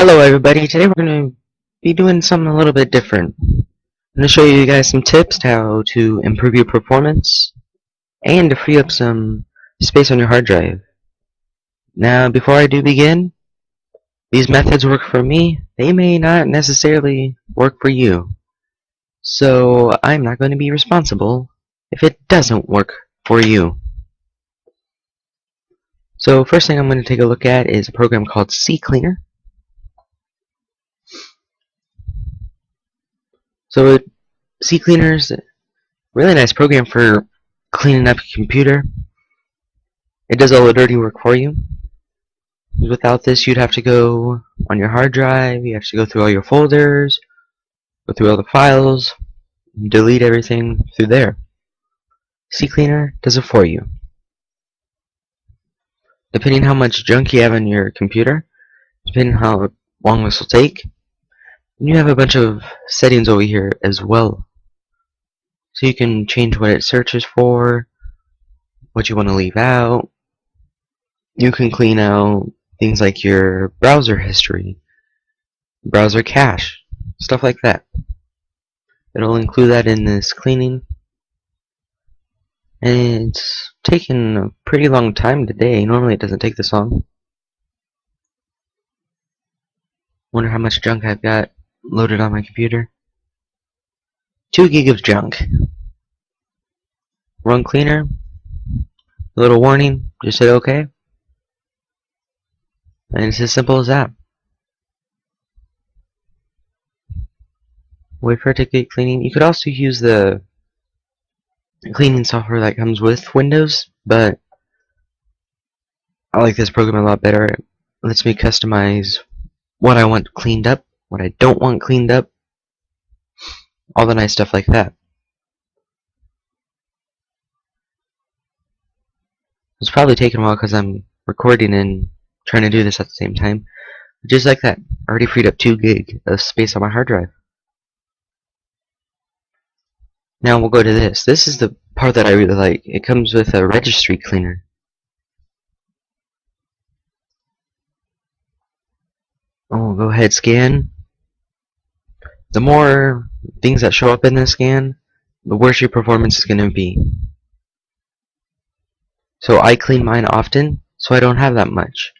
Hello everybody, today we're going to be doing something a little bit different. I'm going to show you guys some tips how to improve your performance and to free up some space on your hard drive. Now before I do begin, these methods work for me, they may not necessarily work for you. So I'm not going to be responsible if it doesn't work for you. So first thing I'm going to take a look at is a program called CCleaner. So CCleaner is a really nice program for cleaning up your computer. It does all the dirty work for you. Without this, you'd have to go on your hard drive, you have to go through all your folders, go through all the files, delete everything through there. CCleaner does it for you. Depending how much junk you have on your computer, depending how long this will take, you have a bunch of settings over here as well. So you can change what it searches for, what you want to leave out. You can clean out things like your browser history, browser cache, stuff like that. It'll include that in this cleaning. And it's taken a pretty long time today. Normally it doesn't take this long. Wonder how much junk I've got loaded on my computer. 2 gig of junk. Run cleaner. A little warning. Just hit OK. And it's as simple as that. Wait for it to get cleaning. You could also use the cleaning software that comes with Windows, but I like this program a lot better. It lets me customize what I want cleaned up, what I don't want cleaned up, all the nice stuff like that. It's probably taking a while because I'm recording and trying to do this at the same time. But just like that, I already freed up 2 gig of space on my hard drive. Now we'll go to this. This is the part that I really like. It comes with a registry cleaner. Oh, go ahead, scan. The more things that show up in this scan, the worse your performance is going to be. So I clean mine often, so I don't have that much.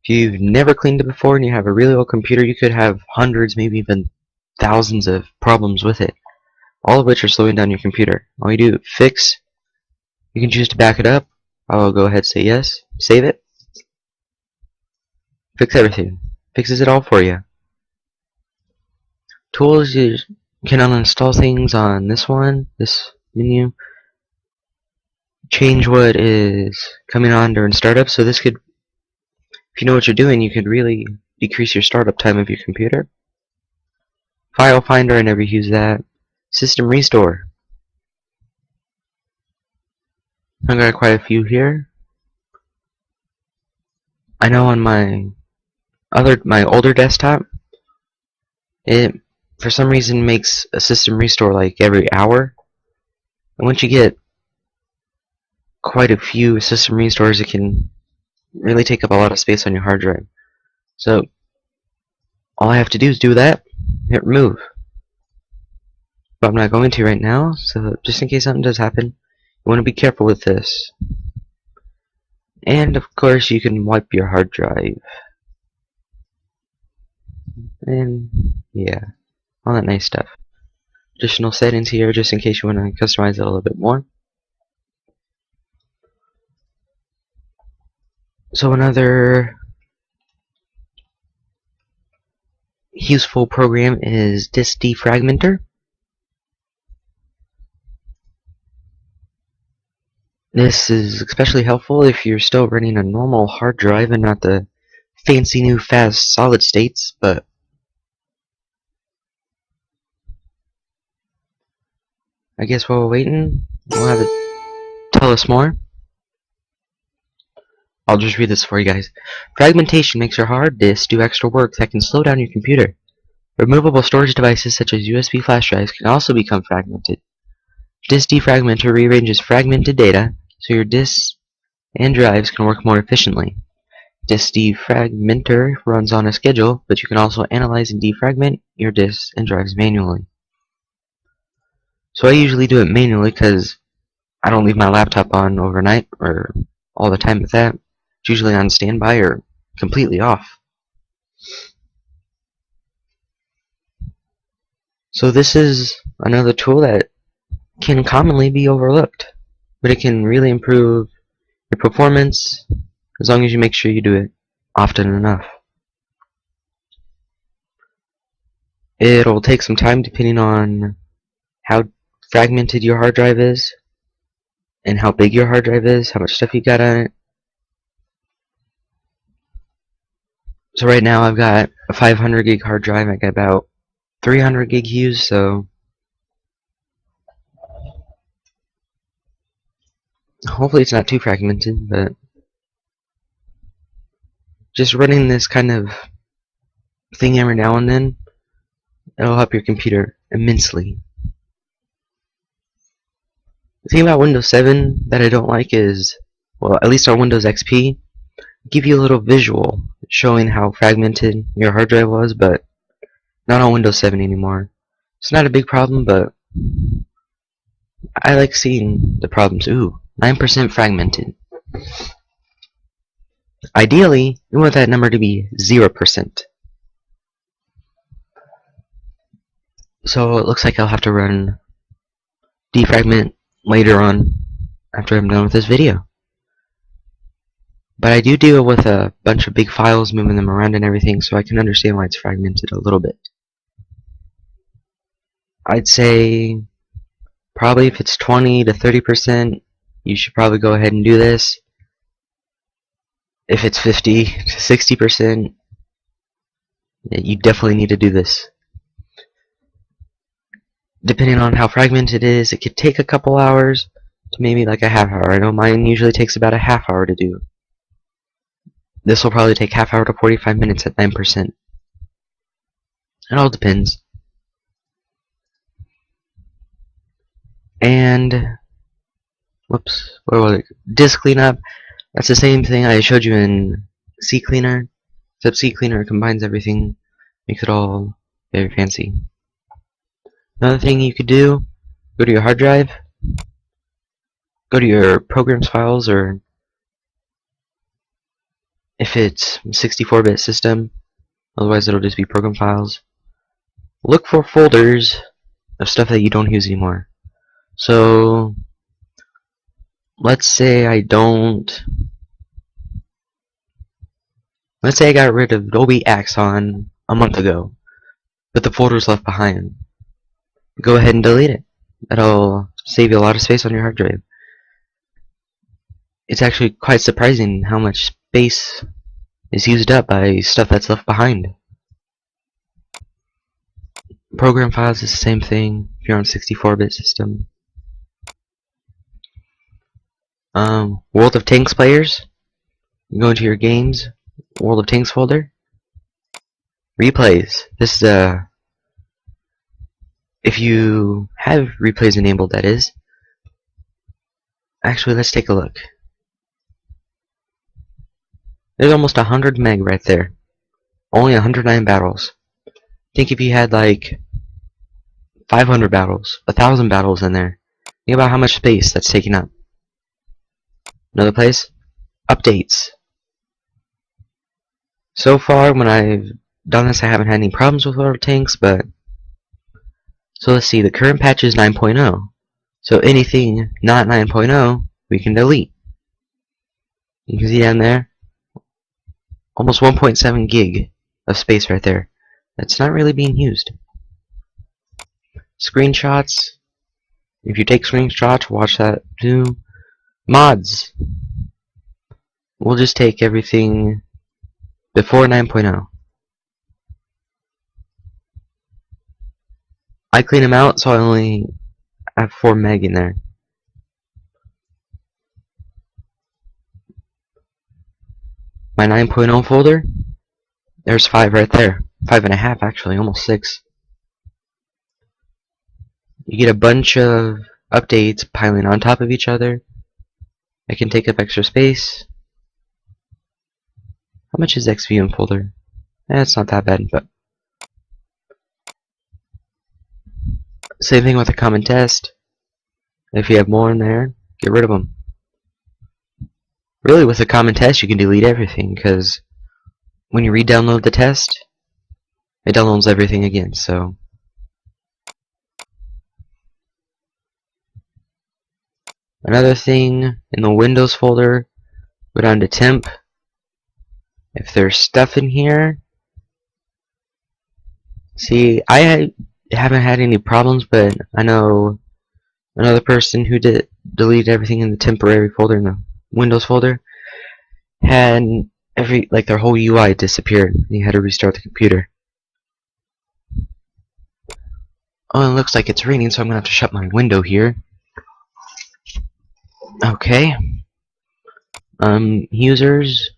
If you've never cleaned it before and you have a really old computer, you could have hundreds, maybe even thousands of problems with it, all of which are slowing down your computer. All you do, fix. You can choose to back it up. I'll go ahead and say yes. Save it. Fix everything. Fixes it all for you. Tools, you can uninstall things on this one, this menu. Change what is coming on during startup. So this could, if you know what you're doing, you could really decrease your startup time of your computer. File Finder, I never use that. System Restore. I've got quite a few here. I know on my older desktop, it for some reason makes a system restore like every hour. And once you get quite a few system restores, it can really take up a lot of space on your hard drive. So all I have to do is do that, hit remove. But I'm not going to right now, so just in case something does happen, you want to be careful with this. And of course you can wipe your hard drive. And yeah, all that nice stuff. Additional settings here just in case you want to customize it a little bit more. So another useful program is Disk Defragmenter. This is especially helpful if you're still running a normal hard drive and not the fancy new fast solid states, but I guess while we're waiting, we'll have it tell us more. I'll just read this for you guys. Fragmentation makes your hard disk do extra work that can slow down your computer. Removable storage devices such as USB flash drives can also become fragmented. Disk Defragmenter rearranges fragmented data so your disks and drives can work more efficiently. Disk defragmenter runs on a schedule, but you can also analyze and defragment your disks and drives manually. So I usually do it manually because I don't leave my laptop on overnight or all the time with that. It's usually on standby or completely off. So this is another tool that can commonly be overlooked, but it can really improve your performance as long as you make sure you do it often enough. It'll take some time depending on how fragmented your hard drive is and how big your hard drive is, how much stuff you got on it. So right now I've got a 500 gig hard drive. I got about 300 gig used, so hopefully it's not too fragmented, but just running this kind of thing every now and then, it'll help your computer immensely. The thing about Windows 7 that I don't like is, well, at least on Windows XP, give you a little visual showing how fragmented your hard drive was, but not on Windows 7 anymore. It's not a big problem, but I like seeing the problems. Ooh, 9% fragmented. Ideally, we want that number to be 0%. So it looks like I'll have to run defragment later on after I'm done with this video. But I do deal with a bunch of big files, moving them around and everything, so I can understand why it's fragmented a little bit. I'd say probably if it's 20 to 30%, you should probably go ahead and do this. If it's 50 to 60%, you definitely need to do this. Depending on how fragmented it is, it could take a couple hours to maybe like a half hour. I know mine usually takes about a half hour to do. This will probably take half hour to 45 minutes at 9%. It all depends. And whoops, where was it? Disk cleanup. That's the same thing I showed you in CCleaner, except CCleaner combines everything, makes it all very fancy. Another thing you could do, go to your hard drive, go to your programs files, or if it's 64-bit system, otherwise it'll just be program files. Look for folders of stuff that you don't use anymore. So let's say I got rid of Adobe Axon a month ago, but the folder's left behind. Go ahead and delete it. That'll save you a lot of space on your hard drive. It's actually quite surprising how much space is used up by stuff that's left behind. Program files is the same thing if you're on 64-bit system. World of Tanks players, you go into your games, World of Tanks folder, replays. This is if you have replays enabled, that is. Actually, let's take a look. There's almost 100 meg right there. Only 109 battles. Think if you had like 500 battles, 1,000 battles in there. Think about how much space that's taking up. Another place, updates. So far, when I've done this, I haven't had any problems with World of Tanks, but so let's see, the current patch is 9.0. So anything not 9.0, we can delete. You can see down there, almost 1.7 gig of space right there. That's not really being used. Screenshots. If you take screenshots, watch that too. Mods. We'll just take everything before 9.0. I clean them out, so I only have 4 meg in there. My 9.0 folder, there's 5 right there. 5.5 actually, almost 6. You get a bunch of updates piling on top of each other. It can take up extra space. much is XVM folder? It's not that bad, but same thing with a common test. If you have more in there, get rid of them. Really, with a common test, you can delete everything, because when you re-download the test, it downloads everything again, so. Another thing, in the Windows folder, go down to temp. If there's stuff in here, see, I haven't had any problems, but I know another person who deleted everything in the temporary folder, in the Windows folder, had their whole UI disappeared. He had to restart the computer. Oh, it looks like it's raining, so I'm gonna have to shut my window here. Okay. Users.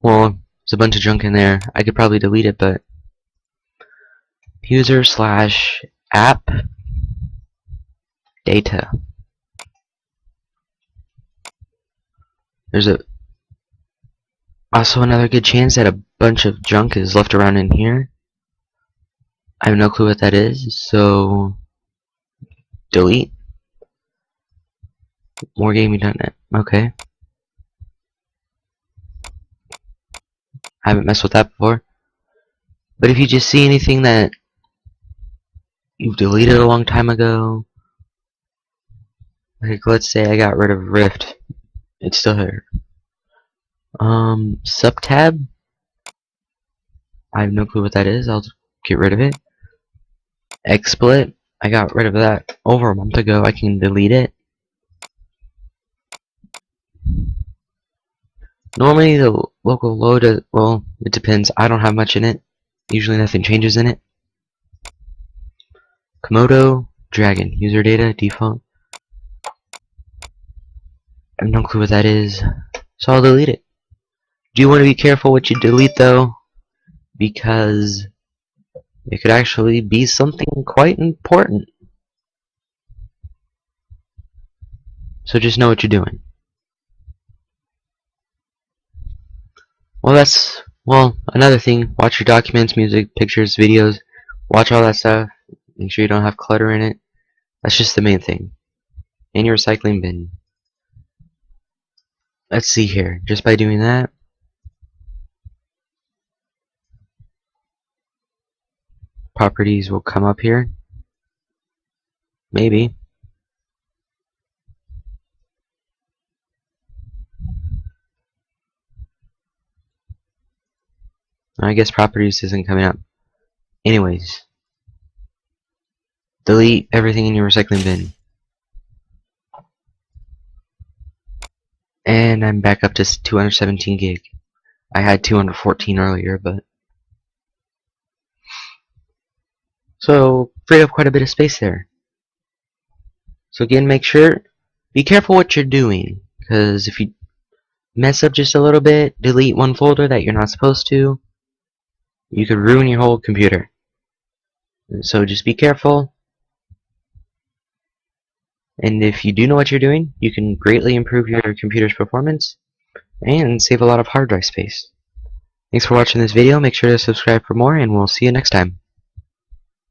Well, there's a bunch of junk in there. I could probably delete it, but user/app data. There's also another good chance that a bunch of junk is left around in here. I have no clue what that is, so delete. Moregaming.net. Okay. I haven't messed with that before. But if you just see anything that you've deleted a long time ago, like let's say I got rid of Rift, it's still here. Subtab, I have no clue what that is. I'll get rid of it. XSplit, I got rid of that over a month ago. I can delete it. Normally the local load, well, it depends. I don't have much in it. Usually nothing changes in it. Komodo, Dragon, user data, default. I have no clue what that is, so I'll delete it. Do you want to be careful what you delete though? Because it could actually be something quite important. So just know what you're doing. Well, another thing, watch your documents, music, pictures, videos, watch all that stuff. Make sure you don't have clutter in it. That's just the main thing. In your recycling bin. Let's see here. Just by doing that, properties will come up here. Maybe. I guess properties isn't coming up. Anyways. Delete everything in your recycling bin. And I'm back up to 217 gig. I had 214 earlier, but so freed up quite a bit of space there. So again, be careful what you're doing, because if you mess up just a little bit, delete one folder that you're not supposed to, you could ruin your whole computer. So just be careful. And if you do know what you're doing, you can greatly improve your computer's performance and save a lot of hard drive space. Thanks for watching this video. Make sure to subscribe for more, and we'll see you next time.